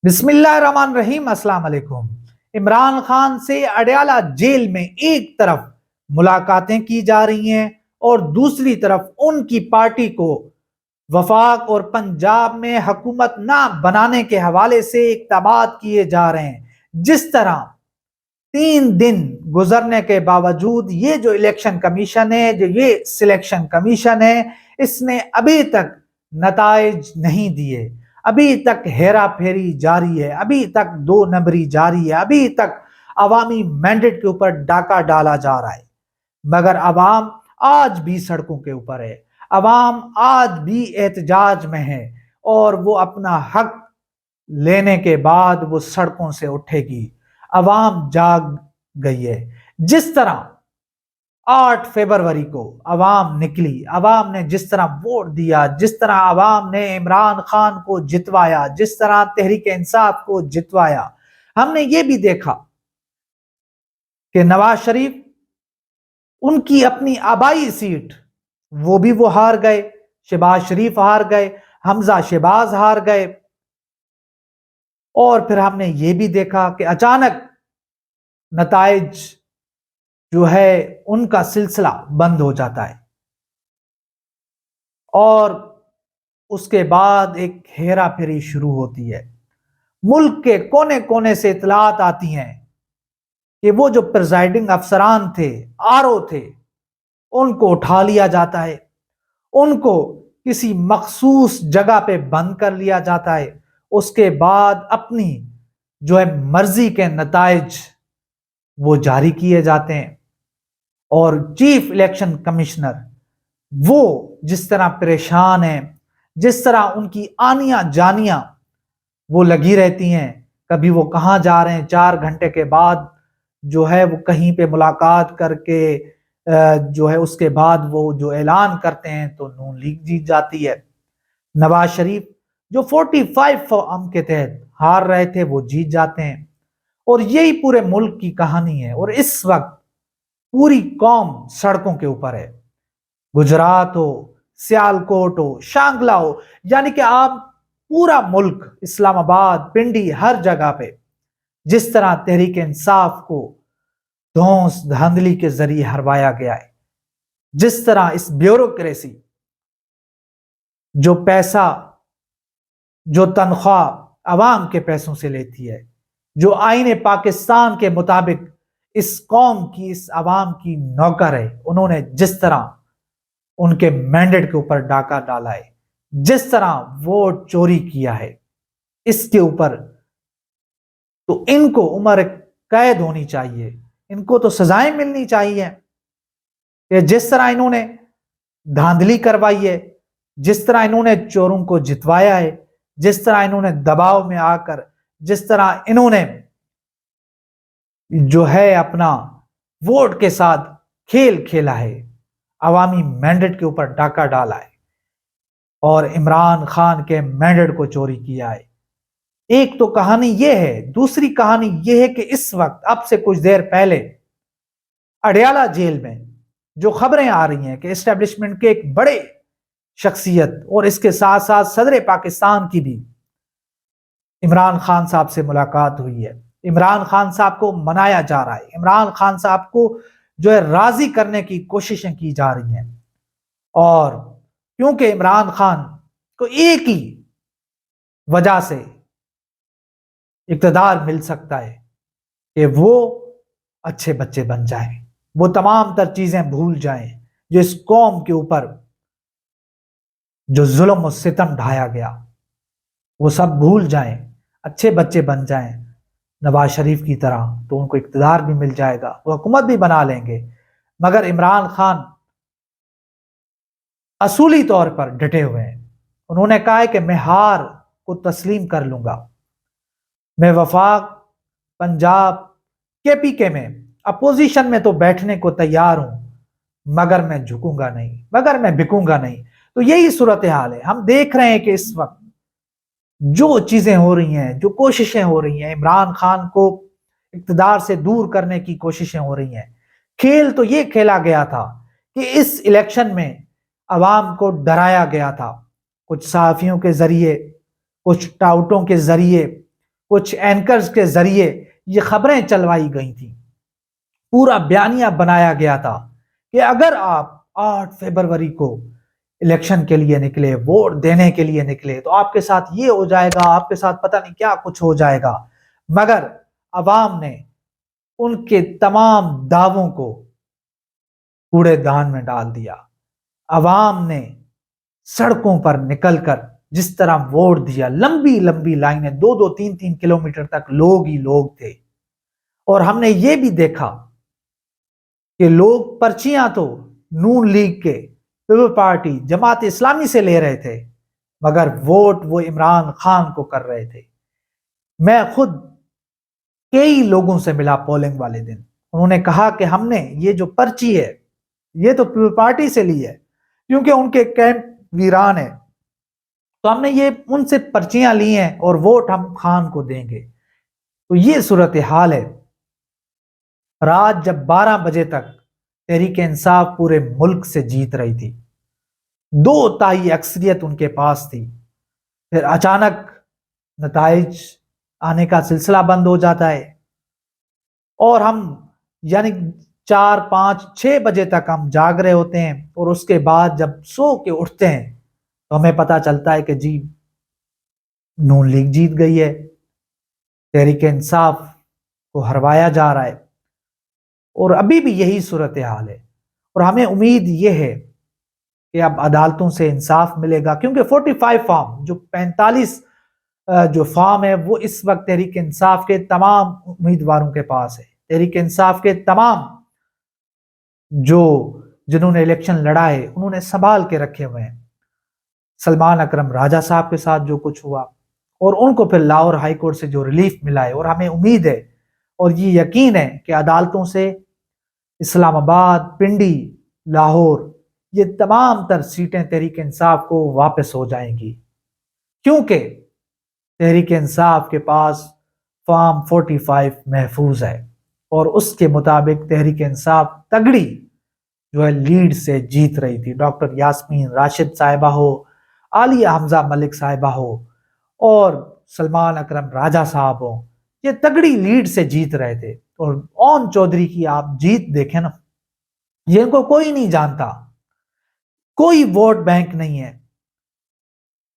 بسم اللہ الرحمن الرحیم۔ السلام علیکم۔ عمران خان سے اڈیالہ جیل میں ایک طرف ملاقاتیں کی جا رہی ہیں اور دوسری طرف ان کی پارٹی کو وفاق اور پنجاب میں حکومت نہ بنانے کے حوالے سے اقدامات کیے جا رہے ہیں۔ جس طرح 3 دن گزرنے کے باوجود یہ جو الیکشن کمیشن ہے، جو یہ سلیکشن کمیشن ہے، اس نے ابھی تک نتائج نہیں دیے، ابھی تک ہیرا پھیری جاری ہے، ابھی تک 2 نمبری جاری ہے، ابھی تک عوامی مینڈیٹ کے اوپر ڈاکہ ڈالا جا رہا ہے۔ مگر عوام آج بھی سڑکوں کے اوپر ہے، عوام آج بھی احتجاج میں ہے اور وہ اپنا حق لینے کے بعد وہ سڑکوں سے اٹھے گی۔ عوام جاگ گئی ہے۔ جس طرح 8 فروری کو عوام نکلی، عوام نے جس طرح ووٹ دیا، جس طرح عوام نے عمران خان کو جتوایا، جس طرح تحریک انصاف کو جتوایا، ہم نے یہ بھی دیکھا کہ نواز شریف ان کی اپنی آبائی سیٹ وہ ہار گئے، شہباز شریف ہار گئے، حمزہ شہباز ہار گئے، اور پھر ہم نے یہ بھی دیکھا کہ اچانک نتائج جو ہے ان کا سلسلہ بند ہو جاتا ہے اور اس کے بعد ایک ہیرا پھیری شروع ہوتی ہے۔ ملک کے کونے کونے سے اطلاعات آتی ہیں کہ وہ جو پریزائڈنگ افسران تھے، آرو تھے، ان کو اٹھا لیا جاتا ہے، ان کو کسی مخصوص جگہ پہ بند کر لیا جاتا ہے، اس کے بعد اپنی جو ہے مرضی کے نتائج وہ جاری کیے جاتے ہیں، اور چیف الیکشن کمشنر وہ جس طرح پریشان ہیں، جس طرح ان کی آنیاں جانیاں وہ لگی رہتی ہیں، کبھی وہ کہاں جا رہے ہیں، 4 گھنٹے کے بعد جو ہے وہ کہیں پہ ملاقات کر کے جو ہے اس کے بعد وہ جو اعلان کرتے ہیں تو نون لیگ جیت جاتی ہے۔ نواز شریف جو 45 فارم کے تحت ہار رہے تھے وہ جیت جاتے ہیں، اور یہی پورے ملک کی کہانی ہے۔ اور اس وقت پوری قوم سڑکوں کے اوپر ہے، گجرات ہو، سیالکوٹ ہو، شانگلہ ہو، یعنی کہ آپ پورا ملک، اسلام آباد، پنڈی، ہر جگہ پہ جس طرح تحریک انصاف کو دھونس دھاندلی کے ذریعے ہروایا گیا ہے، جس طرح اس بیوروکریسی جو پیسہ، جو تنخواہ عوام کے پیسوں سے لیتی ہے، جو آئین پاکستان کے مطابق اس قوم کی، اس عوام کی نوکر ہے، انہوں نے جس طرح ان کے مینڈیٹ کے اوپر ڈاکہ ڈالا ہے، جس طرح ووٹ چوری کیا ہے، اس کے اوپر تو ان کو عمر قید ہونی چاہیے، ان کو تو سزائیں ملنی چاہیے کہ جس طرح انہوں نے دھاندلی کروائی ہے، جس طرح انہوں نے چوروں کو جتوایا ہے، جس طرح انہوں نے دباؤ میں آ کر، جس طرح انہوں نے جو ہے اپنا ووٹ کے ساتھ کھیل کھیلا ہے، عوامی مینڈیٹ کے اوپر ڈاکہ ڈالا ہے اور عمران خان کے مینڈیٹ کو چوری کیا ہے۔ ایک تو کہانی یہ ہے، دوسری کہانی یہ ہے کہ اس وقت اب سے کچھ دیر پہلے اڈیالہ جیل میں جو خبریں آ رہی ہیں کہ اسٹیبلشمنٹ کے ایک بڑے شخصیت اور اس کے ساتھ ساتھ صدر پاکستان کی بھی عمران خان صاحب سے ملاقات ہوئی ہے، عمران خان صاحب کو منایا جا رہا ہے، عمران خان صاحب کو جو ہے راضی کرنے کی کوششیں کی جا رہی ہیں، اور کیونکہ عمران خان کو ایک ہی وجہ سے اقتدار مل سکتا ہے کہ وہ اچھے بچے بن جائیں، وہ تمام تر چیزیں بھول جائیں جو اس قوم کے اوپر جو ظلم و ستم ڈھایا گیا، وہ سب بھول جائیں، اچھے بچے بن جائیں نواز شریف کی طرح، تو ان کو اقتدار بھی مل جائے گا، وہ حکومت بھی بنا لیں گے۔ مگر عمران خان اصولی طور پر ڈٹے ہوئے ہیں، انہوں نے کہا ہے کہ میں ہار کو تسلیم کر لوں گا، میں وفاق، پنجاب، کے میں اپوزیشن میں تو بیٹھنے کو تیار ہوں، مگر میں جھکوں گا نہیں، مگر میں بکوں گا نہیں۔ تو یہی صورتحال ہے، ہم دیکھ رہے ہیں کہ اس وقت جو چیزیں ہو رہی ہیں، جو کوششیں ہو رہی ہیں، عمران خان کو اقتدار سے دور کرنے کی کوششیں ہو رہی ہیں۔ کھیل تو یہ کھیلا گیا تھا کہ اس الیکشن میں عوام کو ڈرایا گیا تھا، کچھ صحافیوں کے ذریعے، کچھ ٹاؤٹوں کے ذریعے، کچھ اینکرز کے ذریعے یہ خبریں چلوائی گئی تھیں، پورا بیانیہ بنایا گیا تھا کہ اگر آپ 8 فروری کو الیکشن کے لیے نکلے، ووٹ دینے کے لیے نکلے، تو آپ کے ساتھ یہ ہو جائے گا، آپ کے ساتھ پتہ نہیں کیا کچھ ہو جائے گا۔ مگر عوام نے ان کے تمام دعووں کو کوڑے دان میں ڈال دیا۔ عوام نے سڑکوں پر نکل کر جس طرح ووٹ دیا، لمبی لمبی لائنیں، 2-2 3-3 کلومیٹر تک لوگ ہی لوگ تھے۔ اور ہم نے یہ بھی دیکھا کہ لوگ پرچیاں تو نون لیگ کے، پیپل پارٹی، جماعت اسلامی سے لے رہے تھے، مگر ووٹ وہ عمران خان کو کر رہے تھے۔ میں خود کئی لوگوں سے ملا پولنگ والے دن، انہوں نے کہا کہ ہم نے یہ جو پرچی ہے یہ تو پیپل پارٹی سے لی ہے، کیونکہ ان کے کیمپ ویران ہے، تو ہم نے یہ ان سے پرچیاں لی ہیں اور ووٹ ہم خان کو دیں گے۔ تو یہ صورتحال ہے۔ رات جب 12 بجے تک تحریک انصاف پورے ملک سے جیت رہی تھی، 2 تہائی اکثریت ان کے پاس تھی، پھر اچانک نتائج آنے کا سلسلہ بند ہو جاتا ہے، اور ہم یعنی 4-5-6 بجے تک ہم جاگ رہے ہوتے ہیں، اور اس کے بعد جب سو کے اٹھتے ہیں تو ہمیں پتا چلتا ہے کہ جی نون لیگ جیت گئی ہے، تحریک انصاف کو ہروایا جا رہا ہے۔ اور ابھی بھی یہی صورتحال ہے، اور ہمیں امید یہ ہے کہ اب عدالتوں سے انصاف ملے گا، کیونکہ 45 فارم، جو 45 جو فارم ہے، وہ اس وقت تحریک انصاف کے تمام امیدواروں کے پاس ہے۔ تحریک انصاف کے تمام جنہوں نے الیکشن لڑا ہے، انہوں نے سنبھال کے رکھے ہوئے ہیں۔ سلمان اکرم راجہ صاحب کے ساتھ جو کچھ ہوا، اور ان کو پھر لاہور ہائی کورٹ سے جو ریلیف ملا ہے، اور ہمیں امید ہے اور یہ یقین ہے کہ عدالتوں سے اسلام آباد، پنڈی، لاہور، یہ تمام تر سیٹیں تحریک انصاف کو واپس ہو جائیں گی، کیونکہ تحریک انصاف کے پاس فارم 45 محفوظ ہے، اور اس کے مطابق تحریک انصاف تگڑی جو ہے لیڈ سے جیت رہی تھی۔ ڈاکٹر یاسمین راشد صاحبہ ہو، عالیہ حمزہ ملک صاحبہ ہو، اور سلمان اکرم راجہ صاحب ہو، یہ تگڑی لیڈ سے جیت رہے تھے۔ اور اون چودھری کی آپ جیت دیکھیں نا، یہ کو کوئی نہیں جانتا، کوئی ووٹ بینک نہیں ہے،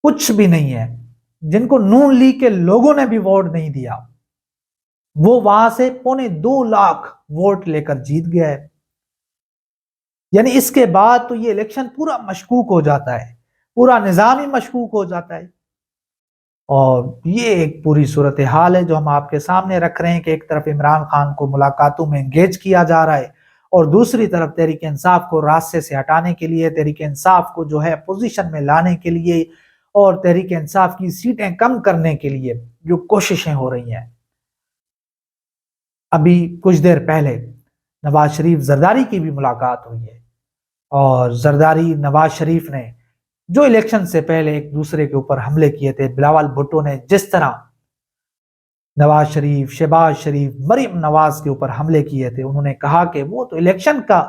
کچھ بھی نہیں ہے، جن کو نون لیگ کے لوگوں نے بھی ووٹ نہیں دیا، وہ وہاں سے 2.25 لاکھ ووٹ لے کر جیت گیا ہے۔ یعنی اس کے بعد تو یہ الیکشن پورا مشکوک ہو جاتا ہے، پورا نظام ہی مشکوک ہو جاتا ہے۔ اور یہ ایک پوری صورتحال ہے جو ہم آپ کے سامنے رکھ رہے ہیں کہ ایک طرف عمران خان کو ملاقاتوں میں انگیج کیا جا رہا ہے، اور دوسری طرف تحریک انصاف کو راستے سے ہٹانے کے لیے، تحریک انصاف کو جو ہے پوزیشن میں لانے کے لیے، اور تحریک انصاف کی سیٹیں کم کرنے کے لیے جو کوششیں ہو رہی ہیں۔ ابھی کچھ دیر پہلے نواز شریف زرداری کی بھی ملاقات ہوئی ہے، اور زرداری نواز شریف نے جو الیکشن سے پہلے ایک دوسرے کے اوپر حملے کیے تھے، بلاول بھٹو نے جس طرح نواز شریف، شہباز شریف، مریم نواز کے اوپر حملے کیے تھے، انہوں نے کہا کہ وہ تو الیکشن کا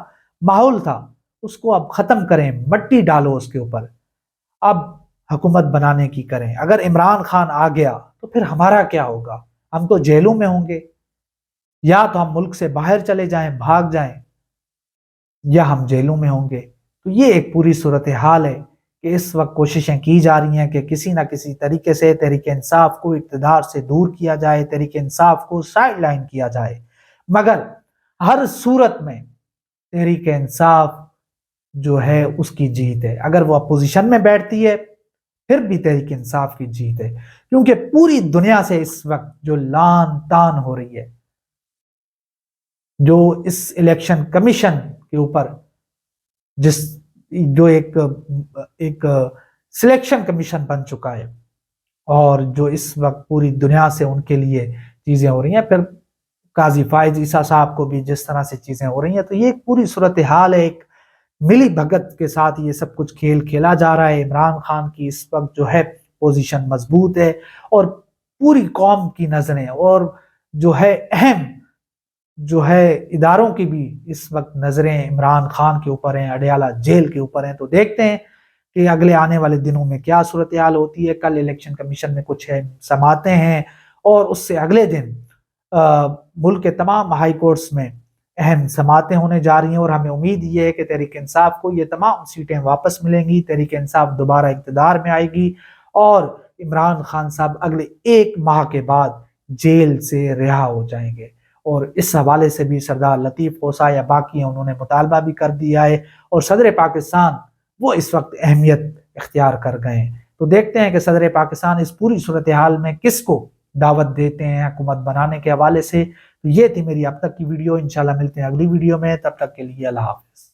ماحول تھا، اس کو اب ختم کریں، مٹی ڈالو اس کے اوپر، اب حکومت بنانے کی کریں۔ اگر عمران خان آ گیا تو پھر ہمارا کیا ہوگا؟ ہم تو جیلوں میں ہوں گے، یا تو ہم ملک سے باہر چلے جائیں، بھاگ جائیں، یا ہم جیلوں میں ہوں گے۔ تو یہ ایک پوری صورتحال ہے کہ اس وقت کوششیں کی جا رہی ہیں کہ کسی نہ کسی طریقے سے تحریک انصاف کو اقتدار سے دور کیا جائے، تحریک انصاف کو سائیڈ لائن کیا جائے، مگر ہر صورت میں تحریک انصاف جو ہے اس کی جیت ہے۔ اگر وہ اپوزیشن میں بیٹھتی ہے پھر بھی تحریک انصاف کی جیت ہے، کیونکہ پوری دنیا سے اس وقت جو لان تان ہو رہی ہے، جو اس الیکشن کمیشن کے اوپر جو ایک سلیکشن کمیشن بن چکا ہے، اور جو اس وقت پوری دنیا سے ان کے لیے چیزیں ہو رہی ہیں، پھر قاضی فائز عیسیٰ صاحب کو بھی جس طرح سے چیزیں ہو رہی ہیں، تو یہ ایک پوری صورتحال ہے، ایک ملی بھگت کے ساتھ یہ سب کچھ کھیل کھیلا جا رہا ہے۔ عمران خان کی اس وقت جو ہے پوزیشن مضبوط ہے، اور پوری قوم کی نظریں اور جو ہے اہم جو ہے اداروں کی بھی اس وقت نظریں عمران خان کے اوپر ہیں، اڈیالہ جیل کے اوپر ہیں۔ تو دیکھتے ہیں کہ اگلے آنے والے دنوں میں کیا صورتحال ہوتی ہے۔ کل الیکشن کمیشن میں کچھ ہے سماعتیں ہیں، اور اس سے اگلے دن ملک کے تمام ہائی کورٹس میں اہم سماعتیں ہونے جا رہی ہیں، اور ہمیں امید یہ ہے کہ تحریک انصاف کو یہ تمام سیٹیں واپس ملیں گی، تحریک انصاف دوبارہ اقتدار میں آئے گی، اور عمران خان صاحب اگلے 1 ماہ کے بعد جیل سے رہا ہو جائیں گے۔ اور اس حوالے سے بھی سردار لطیف کوسا یا باقی ہیں، انہوں نے مطالبہ بھی کر دیا ہے، اور صدر پاکستان وہ اس وقت اہمیت اختیار کر گئے ہیں۔ تو دیکھتے ہیں کہ صدر پاکستان اس پوری صورتحال میں کس کو دعوت دیتے ہیں حکومت بنانے کے حوالے سے۔ یہ تھی میری اب تک کی ویڈیو، انشاءاللہ ملتے ہیں اگلی ویڈیو میں، تب تک کے لیے اللہ حافظ۔